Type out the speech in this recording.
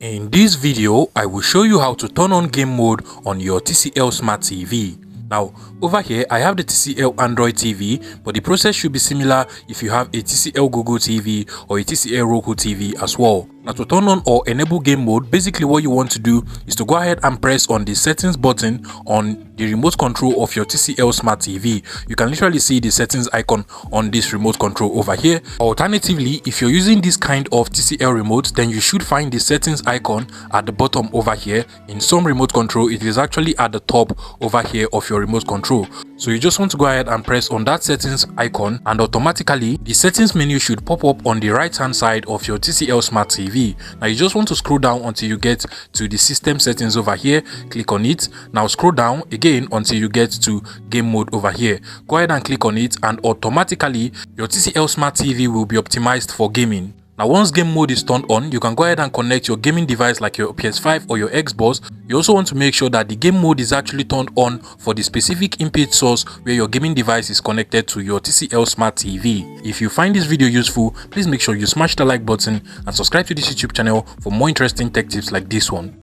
In this video, I will show you how to turn on game mode on your TCL Smart TV. Now, over here, I have the TCL Android TV, but the process should be similar if you have a TCL Google TV or a TCL Roku TV as well. Now, to turn on or enable game mode, basically what you want to do is to go ahead and press on the settings button on the remote control of your TCL Smart TV. You can literally see the settings icon on this remote control over here. Alternatively, if you're using this kind of TCL remote, then you should find the settings icon at the bottom over here. In some remote control, it is actually at the top over here of your remote control. So you just want to go ahead and press on that settings icon, and automatically the settings menu should pop up on the right hand side of your TCL Smart TV. Now you just want to scroll down until you get to the system settings over here. Click on it. Now scroll down again until you get to game mode over here. Go ahead and click on it, and automatically your TCL Smart TV will be optimized for gaming. Now once game mode is turned on, you can go ahead and connect your gaming device like your PS5 or your Xbox. You also want to make sure that the game mode is actually turned on for the specific input source where your gaming device is connected to your TCL Smart TV. If you find this video useful, please make sure you smash the like button and subscribe to this YouTube channel for more interesting tech tips like this one.